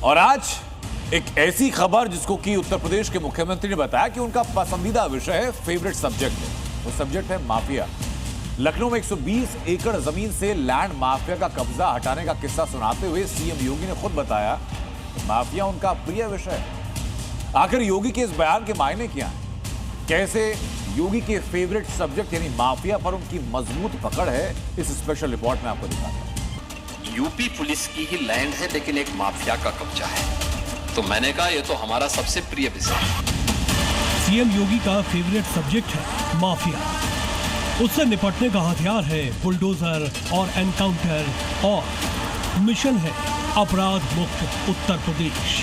और आज एक ऐसी खबर जिसको कि उत्तर प्रदेश के मुख्यमंत्री ने बताया कि उनका पसंदीदा विषय है, फेवरेट सब्जेक्ट है। वो सब्जेक्ट है माफिया। लखनऊ में 120 एकड़ जमीन से लैंड माफिया का कब्जा हटाने का किस्सा सुनाते हुए सीएम योगी ने खुद बताया माफिया उनका प्रिय विषय है। आखिर योगी के इस बयान के मायने क्या है, कैसे योगी के फेवरेट सब्जेक्ट यानी माफिया पर उनकी मजबूत पकड़ है, इस स्पेशल रिपोर्ट में आपको दिखाता हूं। यूपी पुलिस की ही लैंड है लेकिन एक माफिया का कब्जा है, तो मैंने कहा ये तो हमारा सबसे प्रिय विषय है। सीएम योगी का फेवरेट सब्जेक्ट है माफिया। उससे निपटने का हथियार है बुलडोजर और एनकाउंटर, और मिशन है अपराध मुक्त उत्तर प्रदेश।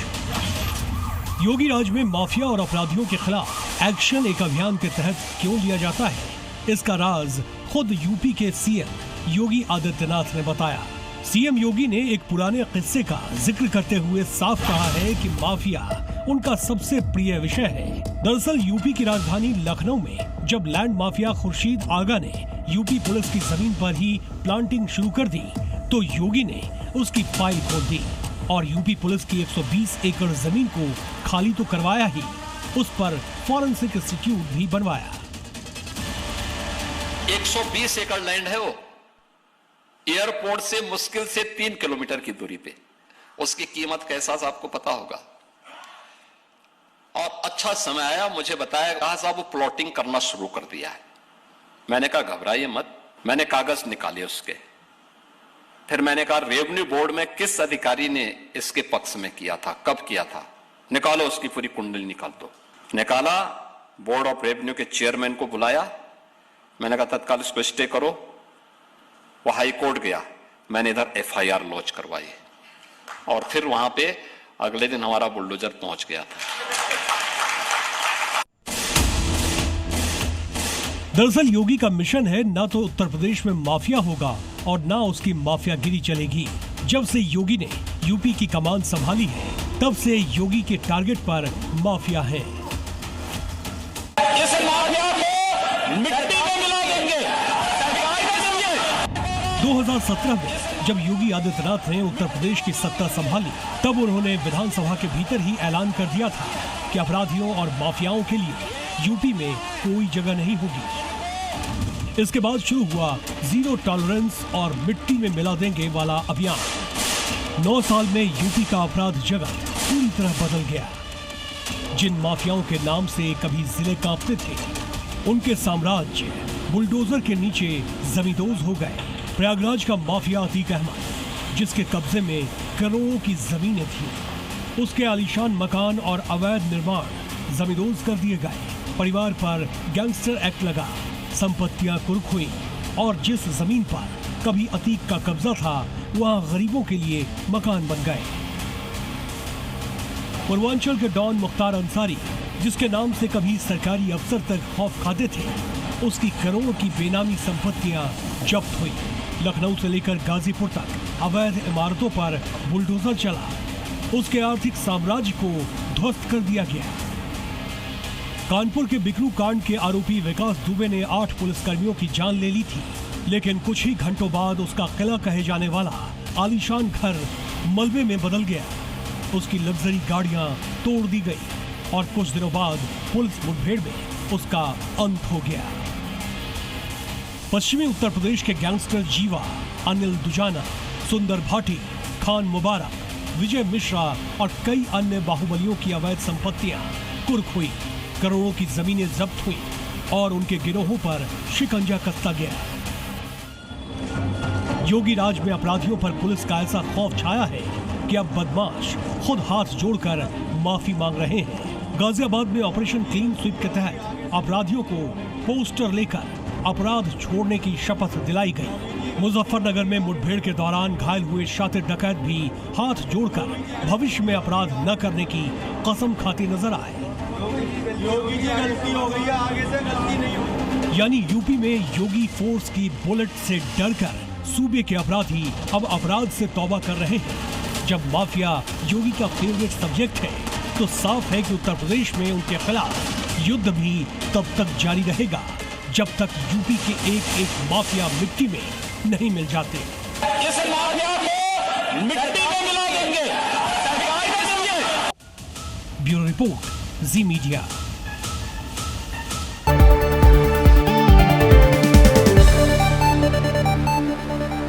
योगी राज में माफिया और अपराधियों के खिलाफ एक्शन एक अभियान के तहत क्यों लिया जाता है, इसका राज खुद यूपी के सीएम योगी आदित्यनाथ ने बताया। सीएम योगी ने एक पुराने किस्से का जिक्र करते हुए साफ कहा है कि माफिया उनका सबसे प्रिय विषय है। दरअसल यूपी की राजधानी लखनऊ में जब लैंड माफिया खुर्शीद आगा ने यूपी पुलिस की जमीन पर ही प्लांटिंग शुरू कर दी, तो योगी ने उसकी फाइल खोल दी और यूपी पुलिस की 120 एकड़ जमीन को खाली तो करवाया ही, उस पर फॉरेंसिक इंस्टीट्यूट भी बनवाया। 120 एकड़ लैंड है वो, एयरपोर्ट से मुश्किल से 3 किलोमीटर की दूरी पे। उसकी कीमत कैसा आपको पता होगा। और अच्छा समय आया, मुझे बताया कहा साहब वो प्लॉटिंग करना शुरू कर दिया है। मैंने कहा घबराइए मत, मैंने कागज निकाले उसके। फिर मैंने कहा रेवेन्यू बोर्ड में किस अधिकारी ने इसके पक्ष में किया था, कब किया था, निकालो उसकी पूरी कुंडली निकाल दो। निकाला, बोर्ड ऑफ रेवेन्यू के चेयरमैन को बुलाया। मैंने कहा तत्काल इसको स्टे करो। वो हाई कोर्ट गया, मैंने इधर एफआईआर लॉन्च करवाई और फिर वहां पे अगले दिन हमारा बुलडोजर पहुंच गया था। दरअसल योगी का मिशन है ना तो उत्तर प्रदेश में माफिया होगा और ना उसकी माफियागिरी चलेगी। जब से योगी ने यूपी की कमान संभाली है, तब से योगी के टारगेट पर माफिया है। इस माफिया को मिट्टी में मिला देंगे। 2017 में जब योगी आदित्यनाथ ने उत्तर प्रदेश की सत्ता संभाली, तब उन्होंने विधानसभा के भीतर ही ऐलान कर दिया था कि अपराधियों और माफियाओं के लिए यूपी में कोई जगह नहीं होगी। इसके बाद शुरू हुआ जीरो टॉलरेंस और मिट्टी में मिला देंगे वाला अभियान। 9 साल में यूपी का अपराध जगत पूरी तरह बदल गया। जिन माफियाओं के नाम से कभी जिले कांपते थे, उनके साम्राज्य बुलडोजर के नीचे जमींदोज हो गए। प्रयागराज का माफिया अतीक अहमद, जिसके कब्जे में करोड़ों की जमीनें थी, उसके आलीशान मकान और अवैध निर्माण जमींदोज कर दिए गए। परिवार पर गैंगस्टर एक्ट लगा, संपत्तियां कुर्क हुई और जिस जमीन पर कभी अतीक का कब्जा था, वहां गरीबों के लिए मकान बन गए। पूर्वांचल के डॉन मुख्तार अंसारी, जिसके नाम से कभी सरकारी अफसर तक खौफ खाते थे, उसकी करोड़ों की बेनामी संपत्तियां जब्त हुई। लखनऊ से लेकर गाजीपुर तक अवैध इमारतों पर बुलडोजर चला। उसके आर्थिक साम्राज्य को ध्वस्त कर दिया गया। कानपुर के बिकरू कांड के आरोपी विकास दुबे ने 8 पुलिसकर्मियों की जान ले ली थी, लेकिन कुछ ही घंटों बाद उसका किला कहे जाने वाला आलीशान घर मलबे में बदल गया। उसकी लग्जरी गाड़ियां तोड़ दी गई और कुछ दिनों बाद पुलिस मुठभेड़ में उसका अंत हो गया। पश्चिमी उत्तर प्रदेश के गैंगस्टर जीवा, अनिल दुजाना, सुंदर भाटी, खान मुबारक, विजय मिश्रा और कई अन्य बाहुबलियों की अवैध संपत्तियां कुर्क हुई, करोड़ों की जमीनें जब्त हुई और उनके गिरोहों पर शिकंजा कसता गया। योगी राज में अपराधियों पर पुलिस का ऐसा खौफ छाया है कि अब बदमाश खुद हाथ जोड़कर माफी मांग रहे हैं। गाजियाबाद में ऑपरेशन क्लीन स्वीप के तहत अपराधियों को पोस्टर लेकर अपराध छोड़ने की शपथ दिलाई गई। मुजफ्फरनगर में मुठभेड़ के दौरान घायल हुए शातिर डकैत भी हाथ जोड़कर भविष्य में अपराध न करने की कसम खाते नजर आए। योगी जी गलती हो गई है, आगे से गलती नहीं होगी। यानी यूपी में योगी फोर्स की बुलेट से डरकर सूबे के अपराधी अब अपराध से तौबा कर रहे हैं। जब माफिया योगी का फेवरेट सब्जेक्ट है, तो साफ है कि उत्तर प्रदेश में उनके खिलाफ युद्ध भी तब तक जारी रहेगा जब तक यूपी के एक एक माफिया मिट्टी में नहीं मिल जाते। इस माफिया को मिट्टी में मिला देंगे। ब्यूरो रिपोर्ट, जी मीडिया।